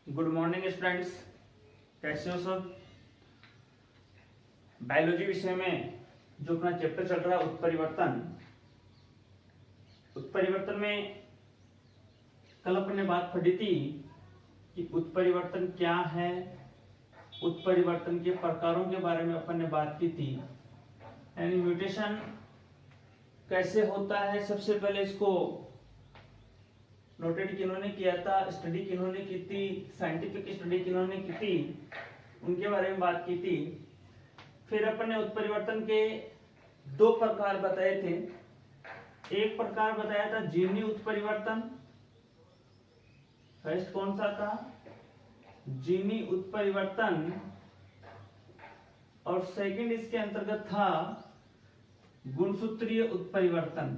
Good morning students, कैसे हो सब। बायोलॉजी विषय में जो अपना चैप्टर चल रहा है उत्परिवर्तन में कल अपन ने बात पढ़ी थी कि उत्परिवर्तन क्या है, उत्परिवर्तन के प्रकारों के बारे में अपन ने बात की थी। यानी म्यूटेशन कैसे होता है, सबसे पहले इसको नोटेड किन्होंने किया था, स्टडी किन्होंने की थी, साइंटिफिक स्टडी किन्होंने की थी, उनके बारे में बात की थी। फिर अपन ने उत्परिवर्तन के दो प्रकार बताए थे। एक प्रकार बताया था जीनी उत्परिवर्तन। फर्स्ट कौन सा था? जीनी उत्परिवर्तन। और सेकंड इसके अंतर्गत था गुणसूत्रीय उत्परिवर्तन।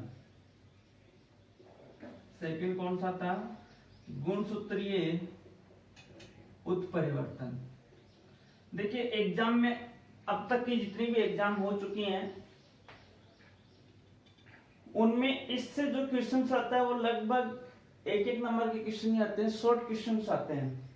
सेकंड कौन सा था? गुणसूत्रीय उत्परिवर्तन। देखिए एग्जाम में अब तक की जितनी भी एग्जाम हो चुकी हैं उनमें इससे जो क्वेश्चंस आता है वो लगभग एक एक नंबर के क्वेश्चन ही आते हैं, शॉर्ट क्वेश्चंस आते हैं।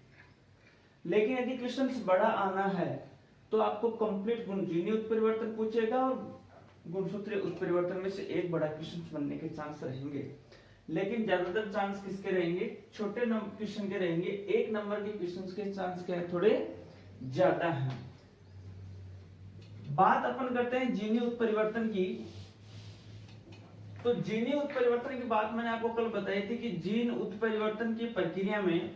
लेकिन यदि क्वेश्चंस बड़ा आना है तो आपको कंप्लीट गुणजीनी उत्परिवर्तन पूछेगा और गुणसूत्रीय उत्परिवर्तन में से एक बड़ा क्वेश्चन बनने के चांस रहेंगे। लेकिन ज्यादातर चांस किसके रहेंगे? छोटे क्वेश्चन के रहेंगे। एक नंबर के क्वेश्चन के चांस क्या है? थोड़े ज्यादा हैं। बात अपन करते हैं जीनी उत्परिवर्तन की। तो जीनी उत्परिवर्तन की बात मैंने आपको कल बताई थी कि जीन उत्परिवर्तन की प्रक्रिया में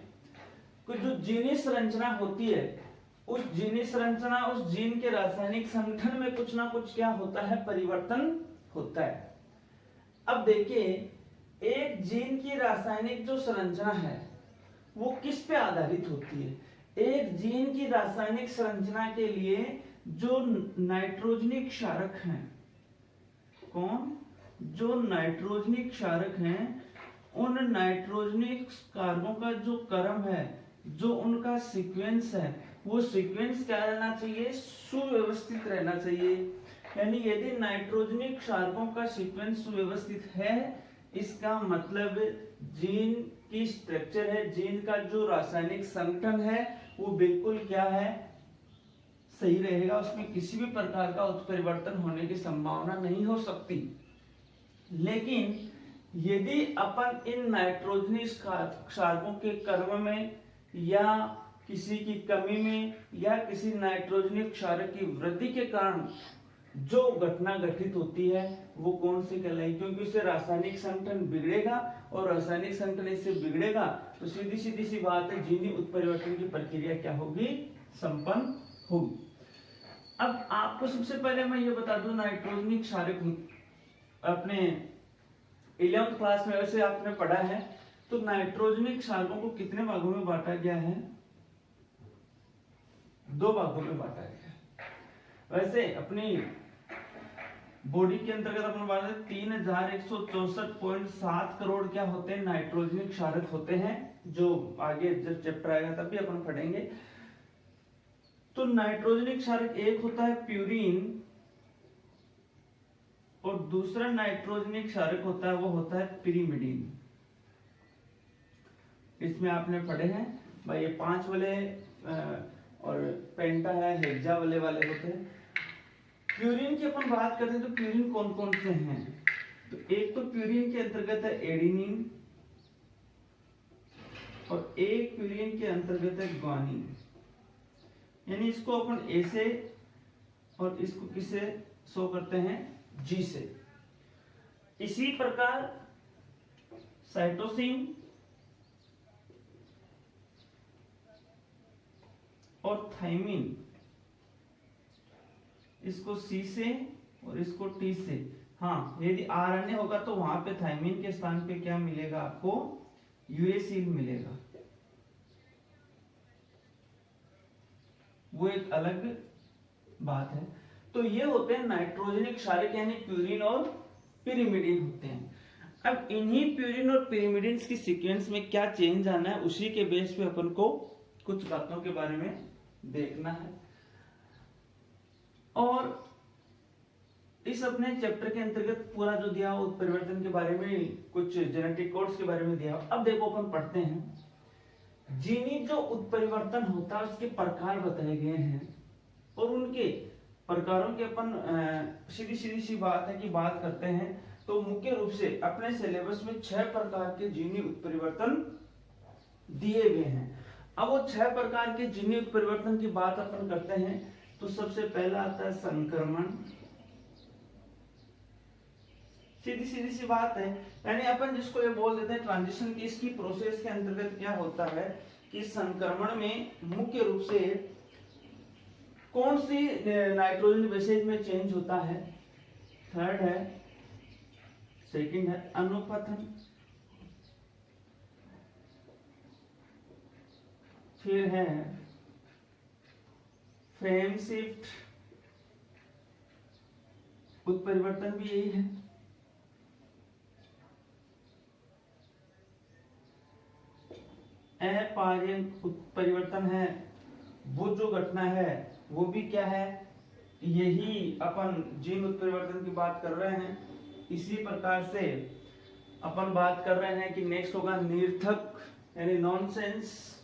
कुछ जो जीनी संरचना होती है, उस जीनी संरचना, उस जीन के रासायनिक संगठन में कुछ ना कुछ क्या होता है? परिवर्तन होता है। अब देखिए एक जीन की रासायनिक जो संरचना है वो किस पे आधारित होती है? एक जीन की रासायनिक संरचना के लिए जो नाइट्रोजनिक क्षारक हैं, कौन? जो नाइट्रोजनिक क्षारक हैं, उन नाइट्रोजनिक कारकों का जो क्रम है, जो उनका सीक्वेंस है, वो सीक्वेंस क्या रहना चाहिए? सुव्यवस्थित रहना चाहिए। यानी यदि नाइट्रोजनिक क्षारकों का सीक्वेंस सुव्यवस्थित है, इसका मतलब जीन की स्ट्रक्चर है, जीन का जो रासायनिक संगठन है वो बिल्कुल क्या है? सही रहेगा। उसमें किसी भी प्रकार का उत्परिवर्तन होने की संभावना नहीं हो सकती। लेकिन यदि अपन इन नाइट्रोजनी क्षारकों के क्रम में या किसी की कमी में या किसी नाइट्रोजनी क्षारक की वृद्धि के कारण जो घटना घटित होती है वो कौन सी कहलाएगी? क्योंकि उससे रासायनिक संगठन बिगड़ेगा और रासायनिक संगठन इससे बिगड़ेगा तो सीधी सीधी सी बात है, जीनी उत्परिवर्तन की प्रक्रिया क्या होगी? संपन्न होगी। अब आपको सबसे पहले मैं ये बता दूं, नाइट्रोजनी क्षारक अपने 11th क्लास में वैसे आपने पढ़ा है तो नाइट्रोजनी क्षारकों को कितने भागों में बांटा गया है? 2 भागों में बांटा गया है। वैसे अपनी बॉडी के अंतर्गत अपन बात करें 3164.7 करोड़ क्या होते हैं? नाइट्रोजनी क्षारक होते हैं, जो आगे जब चैप्टर आएगा तब भी अपन पढ़ेंगे। तो नाइट्रोजनी क्षारक एक होता है प्यूरिन और दूसरा नाइट्रोजनी क्षारक होता है वो होता है पिरिमिडीन। इसमें आपने पढ़े हैं भाई, ये 5 वाले और पेंटा है, हेक्सा वाले होते हैं। प्यूरिन की अपन बात करते हैं तो प्यूरिन कौन कौन से हैं? तो एक तो प्यूरिन के अंतर्गत है एडेनिन और एक प्यूरिन के अंतर्गत है ग्वानिन। यानी इसको अपन ए से और इसको किसे शो करते हैं? जी से। इसी प्रकार साइटोसिन और थाइमिन, इसको सी से और इसको टी से। हाँ, यदि आरएनए होगा तो वहां पे थाइमिन के स्थान पे क्या मिलेगा आपको? यूरेसिल मिलेगा। वो एक अलग बात है। तो ये होते हैं नाइट्रोजनिक क्षारक यानी प्यूरिन और पिरिमिडिन होते हैं। अब इन्हीं प्यूरिन और पिरिमिडिन की सीक्वेंस में क्या चेंज आना है उसी के बेस पे अपन को कुछ बातों के बारे में देखना है। और इस अपने चैप्टर के अंतर्गत पूरा जो दिया हो उत्परिवर्तन के बारे में, कुछ जेनेटिक कोड्स के बारे में दिया हो। अब देखो अपन पढ़ते हैं जीनी जो उत्परिवर्तन होता है उसके प्रकार बताए गए हैं और उनके प्रकारों के अपन सीधी सीधी सी बात है कि बात करते हैं तो मुख्य रूप से अपने सिलेबस में 6 प्रकार के जीनी उत्परिवर्तन दिए गए हैं। अब वो 6 प्रकार के जीनी उत्परिवर्तन की बात अपन करते हैं तो सबसे पहला आता है संक्रमण। सीधी सीधी सी बात है, यानी अपन जिसको ये बोल देते हैं ट्रांजिशन की, इसकी प्रोसेस के अंतर्गत क्या होता है कि संक्रमण में मुख्य रूप से कौन सी नाइट्रोजन बेसेज में चेंज होता है। थर्ड है, सेकंड है अनुपथन, फिर है फ्रेम शिफ्ट, उत्परिवर्तन भी यही है, अपार्यन उत्परिवर्तन है। वो जो घटना है वो भी क्या है, यही अपन जीन उत्परिवर्तन की बात कर रहे हैं। इसी प्रकार से अपन बात कर रहे हैं कि नेक्स्ट होगा निरर्थक यानी नॉनसेंस,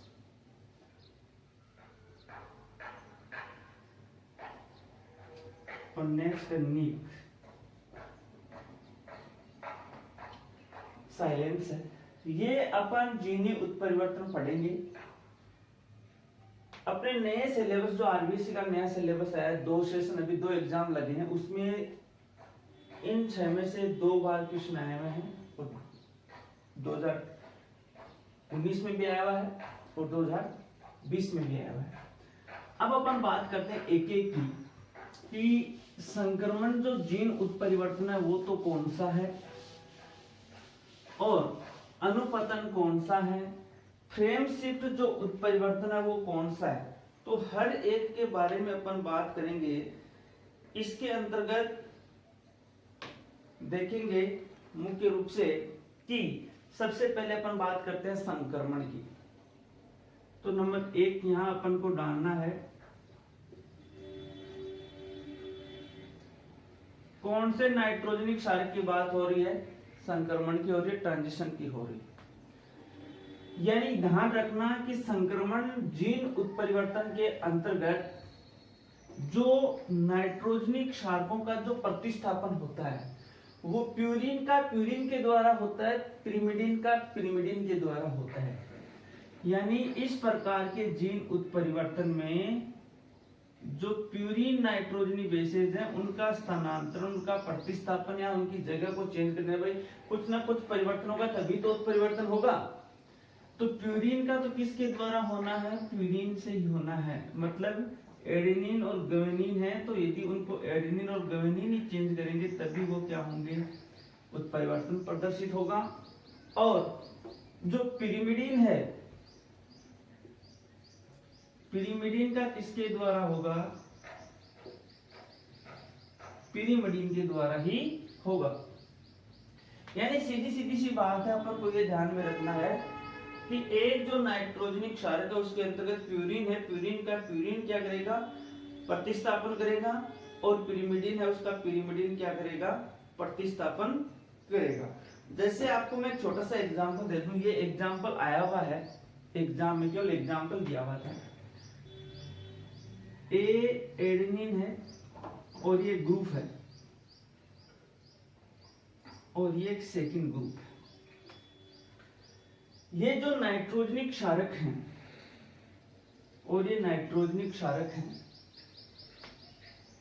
और नेक्स्ट है नीक, साइलेंस है। ये अपन जीनी उत्परिवर्तन पढ़ेंगे अपने नए सिलेबस, जो आरबीएससी का नया सिलेबस आया है, 2 सेशन अभी 2 एग्जाम लगे हैं, उसमें इन 6 में से 2 बार क्वेश्चन आए हुए हैं और 2019 में भी आया हुआ है और 2020 में भी आया हुआ है। अब अपन बात करते हैं एक एक की कि संक्रमण जो जीन उत्परिवर्तन है वो तो कौन सा है और अनुपतन कौन सा है, फ्रेम शिफ्ट जो उत्परिवर्तन है वो कौन सा है। तो हर एक के बारे में अपन बात करेंगे। इसके अंतर्गत देखेंगे मुख्य रूप से कि सबसे पहले अपन बात करते हैं संक्रमण की। तो नंबर 1 यहां अपन को डालना है, कौन से नाइट्रोजनिक क्षारक की बात हो रही है, संक्रमण की हो रही है, ट्रांजिशन की हो रही है। यानी ध्यान रखना कि संक्रमण जीन उत्परिवर्तन के अंतर्गत जो नाइट्रोजनिक क्षारकों का जो प्रतिस्थापन होता है वो प्यूरिन का प्यूरिन के द्वारा होता है, पिरिमिडिन का पिरिमिडिन के द्वारा होता है। यानी इस प्रकार के जीन उत्परिवर्तन में जो प्यूरिन नाइट्रोजनी बेसेस हैं उनका स्थानांतरण, उनका प्रतिस्थापन या उनकी जगह को चेंज करने, भाई कुछ ना कुछ परिवर्तन होगा तभी तो उत्परिवर्तन होगा। तो प्यूरिन का तो किसके द्वारा होना है, प्यूरिन से ही होना है। मतलब एडेनिन और ग्वानिन है तो यदि उनको एडेनिन और ग्वानिन ही चेंज करेंगे तभी वो क्या होंगे, उत्परिवर्तन प्रदर्शित होगा। और जो पिरिमिडिन है, पिरिमिडिन का किसके द्वारा होगा, पिरिमिडिन के द्वारा ही होगा। यानी सीधी सीधी सी बात है, अपन को ये ध्यान में रखना है कि एक जो नाइट्रोजनिक क्षारक है उसके अंतर्गत प्यूरिन है, प्यूरिन का प्यूरिन क्या करेगा, प्रतिस्थापन करेगा, और पिरिमिडिन है उसका पिरिमिडिन क्या करेगा, प्रतिस्थापन करेगा। जैसे आपको मैं एक छोटा सा एग्जांपल दे दूं, ये एग्जांपल आया हुआ है एग्जाम में, केवल एग्जांपल दिया हुआ था। ए एडेनिन है और ये ग्रुप है और ये एक सेकंड ग्रुप है। ये जो नाइट्रोजनिक क्षारक हैं और ये नाइट्रोजनिक क्षारक हैं,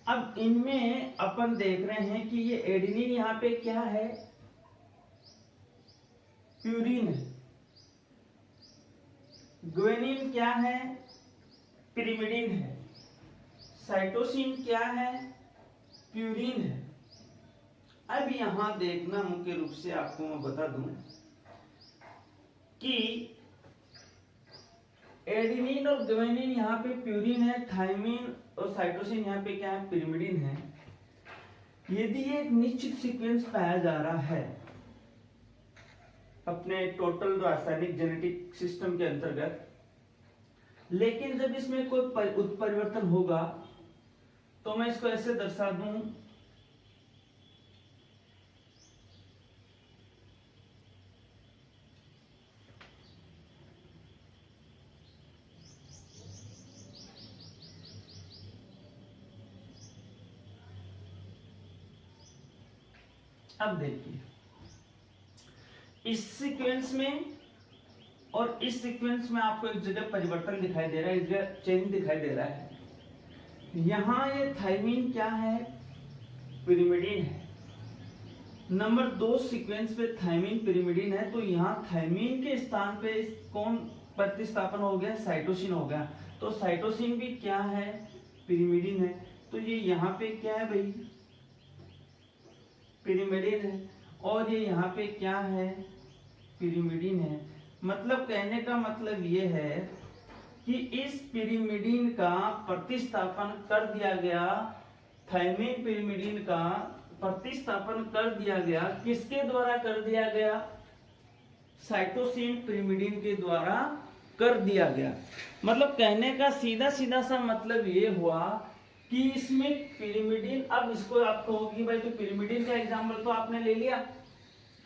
अब इनमें अपन देख रहे हैं कि ये एडेनिन यहां पे क्या है, प्यूरिन है, ग्वानिन क्या है, पिरिमिडिन है, साइटोसिन क्या है, प्यूरिन है। अब यहां देखना मुख्य रूप से आपको मैं बता दूं कि एडेनिन और ग्वानिन यहाँ पे प्यूरिन है, थायमिन और साइटोसिन यहाँ पे क्या है, पिरिमिडिन है। यदि एक निश्चित सीक्वेंस पाया जा रहा है अपने टोटल रासायनिक जेनेटिक सिस्टम के अंतर्गत, लेकिन जब इसमें कोई उत्परिवर्तन होगा तो मैं इसको ऐसे दर्शा दूं, अब देखिए इस सीक्वेंस में और इस सीक्वेंस में आपको एक जगह परिवर्तन दिखाई दे रहा है, एक जगह चेंज दिखाई दे रहा है। यहाँ ये थायमीन क्या है, पिरिमिडीन है। नंबर 2 सीक्वेंस पे थायमीन पिरिमिडीन है, तो यहाँ थायमीन के स्थान पे कौन प्रतिस्थापन हो गया, साइटोसिन हो गया। तो साइटोसिन भी क्या है, पिरिमिडीन है। तो ये यहाँ पे क्या है भाई, पिरिमिडीन है, और ये यहाँ पे क्या है, पिरिमिडीन है। मतलब कहने का मतलब ये है कि इस पिरिमिडीन का प्रतिस्थापन कर दिया गया, थायमीन पिरिमिडीन का प्रतिस्थापन कर दिया गया, किसके द्वारा कर दिया गया, साइटोसिन पिरिमिडीन के द्वारा कर दिया गया। मतलब कहने का सीधा सीधा सा मतलब ये हुआ कि इसमें पिरिमिडीन, अब इसको आपको होगी भाई तो पिरिमिडीन का एग्जांपल तो आपने ले लिया,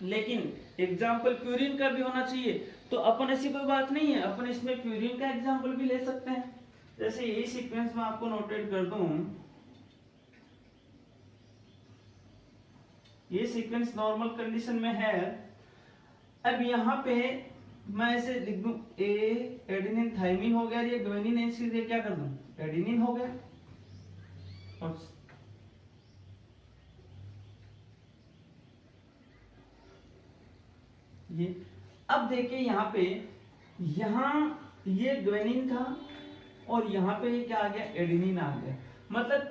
लेकिन एग्जाम्पल प्यूरिन का भी होना चाहिए। तो अपन ऐसी कोई बात नहीं है, अपन इसमें प्यूरिन का एग्जाम्पल भी ले सकते हैं। जैसे यही सीक्वेंस में आपको नोटेट कर दूं, ये सीक्वेंस नॉर्मल कंडीशन में है। अब यहाँ पे मैं ऐसे लिख दूं, ए एडेनिन थायमीन हो गया, ये ग्वानिन एसिड, ये क्या कर दूं, एडेनिन हो गया। और ये अब देखिए यहाँ पे, यहाँ ये ग्वानिन था और यहाँ पे ये क्या आ गया, एडेनिन आ गया। मतलब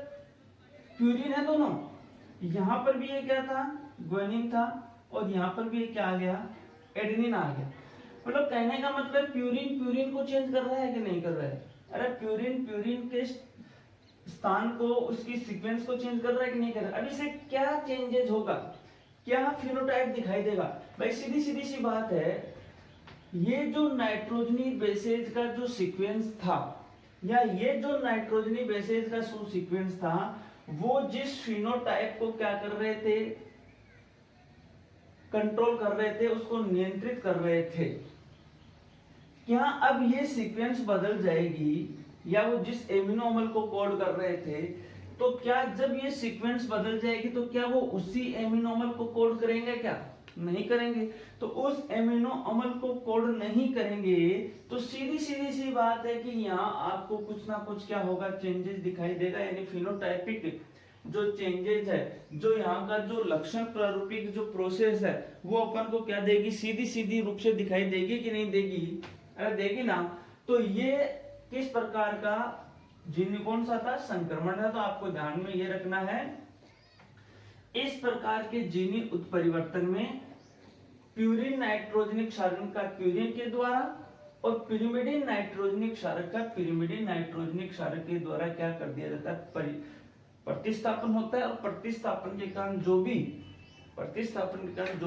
प्यूरिन है दोनों, यहाँ पर भी ये क्या था, ग्वानिन था, और यहाँ पर भी ये क्या आ गया, एडेनिन आ गया। मतलब कहने का मतलब प्यूरिन प्यूरिन को चेंज कर रहा है कि नहीं कर रहा है। अरे प्यूरिन प्यूरिन के स्थान को, उसकी सीक्वेंस को चेंज कर रहा है कि नहीं कर रहा है। अब इसे क्या चेंजेस होगा, क्या फिनोटाइप दिखाई देगा। भाई सीधी सीधी सी बात है, ये जो नाइट्रोजनी बेसेज का जो सीक्वेंस था, या ये जो नाइट्रोजनी बेसेज का सीक्वेंस था, वो जिस फिनोटाइप को क्या कर रहे थे, कंट्रोल कर रहे थे, उसको नियंत्रित कर रहे थे। क्या अब ये सीक्वेंस बदल जाएगी, या वो जिस एमिनो अम्ल को कोड कर रहे थे, तो क्या जब ये सीक्वेंस बदल जाएगी तो क्या वो उसी एमिनो अम्ल को कोड करेंगे, क्या नहीं करेंगे। तो उस एमिनो अम्ल को कोड नहीं करेंगे, तो सीधी सीधी सी बात है कि यहाँ आपको कुछ ना कुछ क्या होगा, चेंजेस दिखाई देगा। यानी फिनोटाइपिक जो चेंजेस है, जो यहाँ का जो लक्षण प्रारूपिक जो प्रोसेस है, वो अपन को क्या देगी, सीधी सीधी रूप से दिखाई देगी कि नहीं देगी, अरे देगी ना। तो ये किस प्रकार का जीन कौन सा था, संक्रमण था। तो आपको ध्यान में ये रखना है, इस प्रकार के जीनी उत्परिवर्तन में प्यूरिन नाइट्रोजनिक क्षारण का प्यूरिन के द्वारा और पिरिमिडीन नाइट्रोजनिक क्षारक का पिरिमिडीन नाइट्रोजनिक क्षारक के द्वारा क्या कर दिया जाता है, प्रतिस्थापन होता है। और प्रतिस्थापन के कारण जो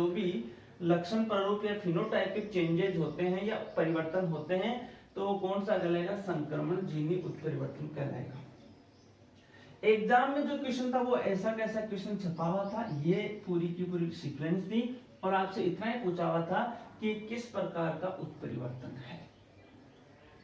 भी लक्षण प्रारूप या फिनोटाइपिक चेंजेस होते हैं या परिवर्तन होते हैं, तो वो कौन सा कहलाएगा, संक्रमण जीनी उत्परिवर्तन कहलाएगा। एग्जाम में जो क्वेश्चन था वो ऐसा कैसा क्वेश्चन छपा हुआ था, ये पूरी की पूरी सीक्वेंस थी, और आपसे इतना ही पूछा हुआ था कि किस प्रकार का उत्परिवर्तन है।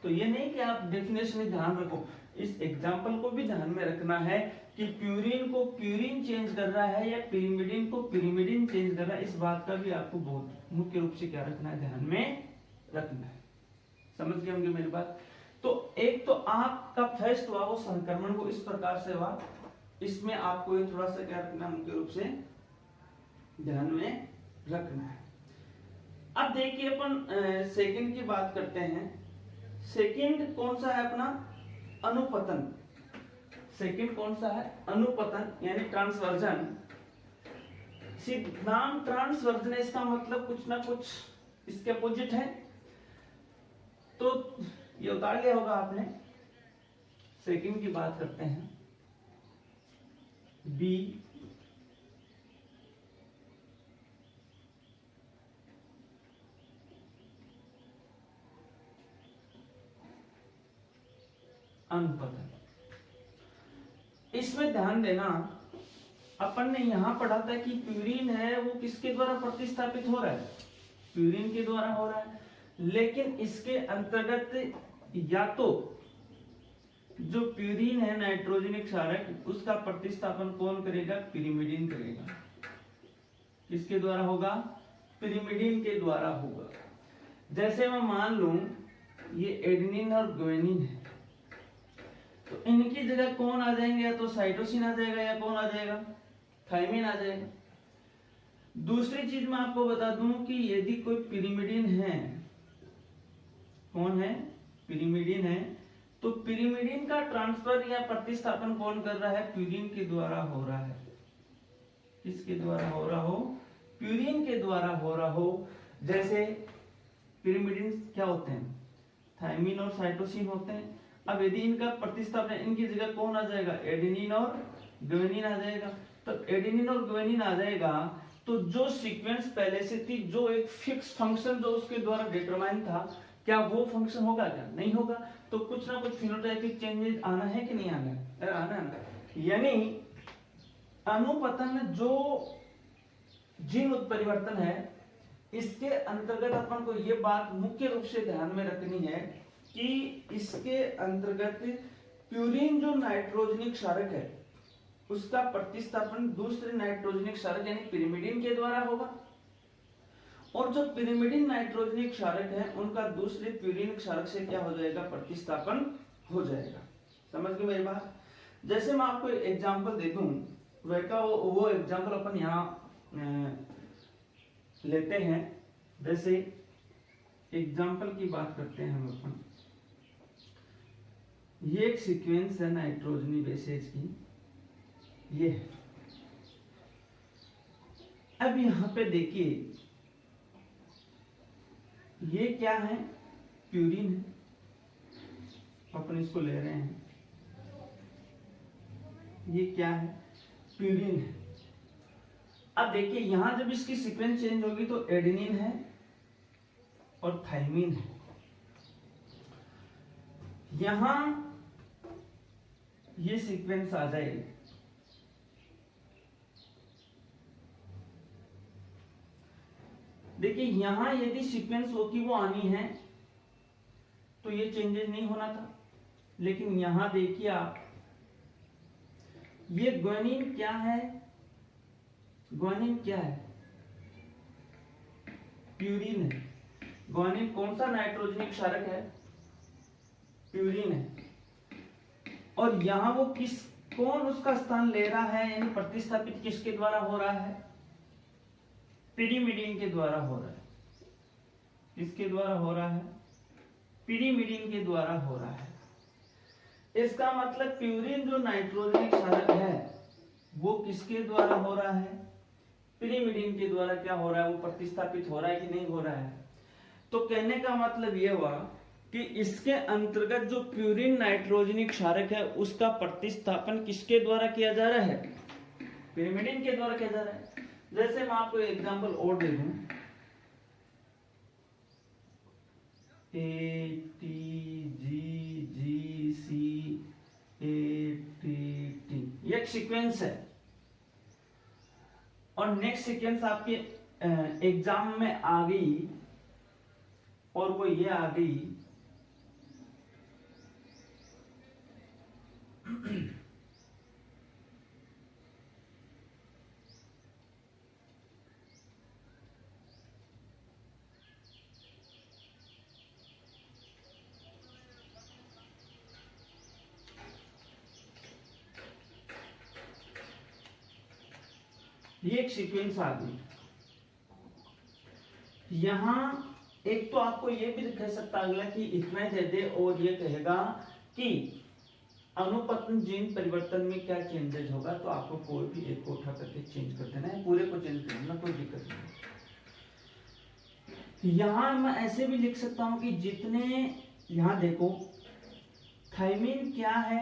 तो ये नहीं कि आप डेफिनेशन में ध्यान रखो, इस एग्जाम्पल को भी ध्यान में रखना है कि प्यूरिन को प्यूरिन चेंज कर रहा है या पिरिमिडीन को पिरिमिडीन चेंज कर रहा है। इस बात का भी आपको बहुत मुख्य रूप से क्या रखना है, ध्यान में रखना है। समझ गए होंगे मेरी बात। तो एक तो आपका फर्स्ट हुआ वो संक्रमण, वो इस प्रकार से हुआ, इसमें आपको ये थोड़ा सा क्या रखना है, मुख्य रूप से ध्यान में रखना है। अब देखिए अपन सेकंड की बात करते हैं। सेकंड कौन सा है अपना, अनुपतन। सेकंड कौन सा है, अनुपतन यानी ट्रांसवर्जन। नाम ट्रांसवर्जन, इसका मतलब कुछ ना कुछ इसके अपोजिट है, तो ये उतार लिया होगा आपने। सेकंड की बात करते हैं, बी अनुपतन। इसमें ध्यान देना, अपन ने यहां पढ़ा था कि प्यूरिन है वो किसके द्वारा प्रतिस्थापित हो रहा है, प्यूरिन के द्वारा हो रहा है। लेकिन इसके अंतर्गत या तो जो प्यूरिन है नाइट्रोजनिक क्षारक, उसका प्रतिस्थापन कौन करेगा, पिरिमिडीन करेगा। किसके द्वारा होगा? पिरिमिडीन के द्वारा होगा। जैसे मैं मान लूं ये एडेनिन और गुआनिन है, तो इनकी जगह कौन आ जाएंगे? या तो साइटोसिन आ जाएगा या कौन आ जाएगा? थायमिन आ जाएगा। दूसरी चीज मैं आपको बता दूं कि यदि कोई पिरिमिडीन है, कौन है? पिरिमिडीन है, तो पिरिमिडीन का ट्रांसफर या प्रतिस्थापन कौन कर रहा है? प्यूरिन के द्वारा हो रहा है। किसके द्वारा हो रहा हो? प्यूरिन के द्वारा हो रहा हो। जैसे पिरिमिडीन क्या होते हैं? थायमिन और साइटोसिन होते हैं। अब यदि इनका प्रतिस्थापन, इनकी जगह कौन आ जाएगा? एडेनिन और गुआनिन आ जाएगा। तो एडेनिन और गुआनिन आ जाएगा तो जो सीक्वेंस पहले से थी, जो एक फिक्स फंक्शन जो उसके द्वारा डिटरमाइन था, क्या वो फंक्शन होगा? क्या नहीं होगा? तो कुछ ना कुछ फिनोटाइपिक चेंजेस आना है कि नहीं आना है? आना है। यानी अनुपतन जो जीन उत्परिवर्तन है, इसके अंतर्गत अपन को ये बात मुख्य रूप से ध्यान में रखनी है कि इसके अंतर्गत प्यूरिन जो नाइट्रोजनिक क्षारक है उसका प्रतिस्थापन दूसरे नाइट्रोजनिक क्षारक यानी पिरिमिडीन के द्वारा होगा, और जो पिरिमिडीन नाइट्रोजनिक क्षारक है उनका दूसरे प्यूरिन क्षारक से क्या हो जाएगा? प्रतिस्थापन हो जाएगा। समझ गए मेरी बात? जैसे मैं आपको एग्जांपल दे दूं, वैका वो एग्जांपल अपन यहाँ लेते हैं। जैसे एग्जांपल की बात करते हैं हम अपन, ये एक सीक्वेंस है नाइट्रोजनी बेसेज की, ये है। अब यहां पे देखिए ये क्या है? प्यूरिन है, अपन इसको ले रहे हैं। ये क्या है? प्यूरिन है। अब देखिए यहां जब इसकी सीक्वेंस चेंज होगी तो एडेनिन है और थायमिन है। यहां ये सीक्वेंस आ जाएगी, देखिए यहां यदि सीक्वेंस वो की वो आनी है तो ये चेंजेस नहीं होना था, लेकिन यहां देखिए आप, ये गुआनिन क्या है? गुआनिन क्या है? प्यूरिन है। गुआनिन कौन सा नाइट्रोजनिक क्षारक है? प्यूरिन है। और यहां वो कौन उसका स्थान ले रहा है, यानी प्रतिस्थापित किसके द्वारा हो रहा है? पिरिमिडीन के द्वारा हो रहा है। किसके द्वारा हो रहा है? पिरिमिडीन के द्वारा हो रहा है। इसका मतलब प्यूरिन जो नाइट्रोजनिक क्षारक है वो किसके द्वारा हो रहा है? पिरिमिडीन के द्वारा क्या हो रहा है? वो प्रतिस्थापित हो रहा है कि नहीं हो रहा है? तो कहने का मतलब ये हुआ कि इसके अंतर्गत जो प्यूरिन नाइट्रोजनिक क्षारक है उसका प्रतिस्थापन किसके द्वारा किया जा रहा है? पिरिमिडीन के द्वारा किया जा रहा है। जैसे मैं आपको एग्जांपल और दे दूं, ATGGCATT, ये एक सीक्वेंस है, और नेक्स्ट सीक्वेंस आपके एग्जाम में आ गई, और वो ये आ गई ये एक सीक्वेंस आ गई। यहां एक तो आपको ये भी दिखा सकता अगला कि इतना ही दे दे, और ये कहेगा कि अनुपतन जीन परिवर्तन में क्या चेंजेस होगा, तो आपको कोई भी एक को उठा करके चेंज कर देना है, पूरे को चेंज कर देना, कोई दिक्कत नहीं। यहां मैं ऐसे भी लिख सकता हूं कि जितने, यहां देखो थायमिन क्या है?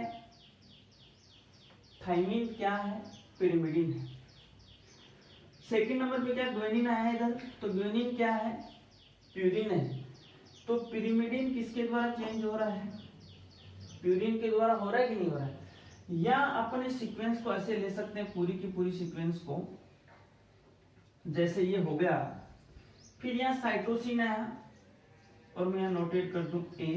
थायमिन क्या है? पिरिमिडीन है। सेकंड नंबर पे क्या गुआनिन आया इधर, तो गुआनिन क्या है? प्यूरिन है। तो पिरिमिडीन किसके द्वारा चेंज हो रहा है? प्यूरिन के द्वारा हो रहा है कि नहीं हो रहा है? या अपन इस सीक्वेंस को ऐसे ले सकते हैं, पूरी की पूरी सीक्वेंस को, जैसे ये हो गया, फिर यहाँ साइटोसिन आया और मैं यहाँ नोटेट कर दूं A,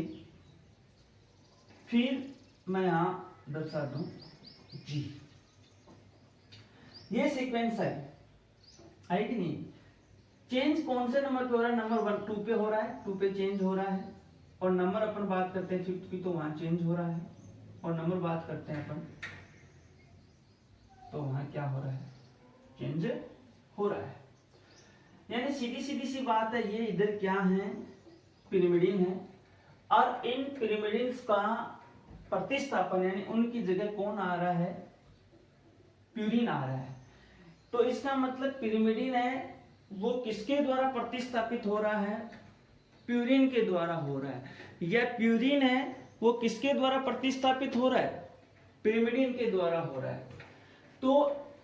फिर मैं यहां दर्शा दूं G। ये सीक्वेंस है। है कि नहीं। चेंज कौन से नंबर पे हो रहा है, नंबर 1 2 पे हो रहा है, 2 पे चेंज हो रहा है। और नंबर अपन बात करते हैं 5th की तो वहां चेंज हो रहा है। और नंबर बात करते हैं अपन तो वहां क्या हो रहा है, चेंज हो रहा है। यानी सीधी सीधी सी बात है, ये इधर क्या है, पिरिमिडिन है। और इन पिरिमिडिन्स का प्रतिस्थापन यानी उनकी जगह कौन आ रहा है, प्यूरिन आ रहा है। तो इसका मतलब पिरिमिडिन है वो किसके द्वारा प्रतिस्थापित हो रहा है, प्यूरिन के द्वारा हो रहा है। या प्यूरिन है वो किसके द्वारा प्रतिस्थापित हो रहा है, पिरिमिडिन के द्वारा हो रहा है। तो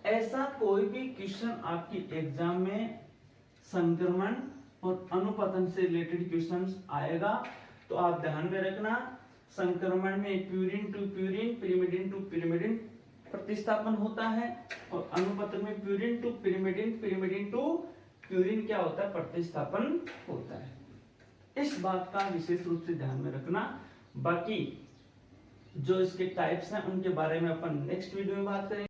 ऐसा कोई भी क्वेश्चन आपकी एग्जाम में संक्रमण और अनुपतन से रिलेटेड क्वेश्चंस आएगा तो आप ध्यान में रखना, संक्रमण में purine to purine, pyrimidine to pyrimidine प्रतिस्थापन होता है और अनुपतन में purine to pyrimidine, pyrimidine to purine क्या होता है, प्रतिस्थापन होता है। इस बात का विशेष रूप से ध्यान में रखना। बाकी जो इसके टाइप्स हैं उनके बारे में अपन नेक्स्ट वीडियो में बात करेंगे।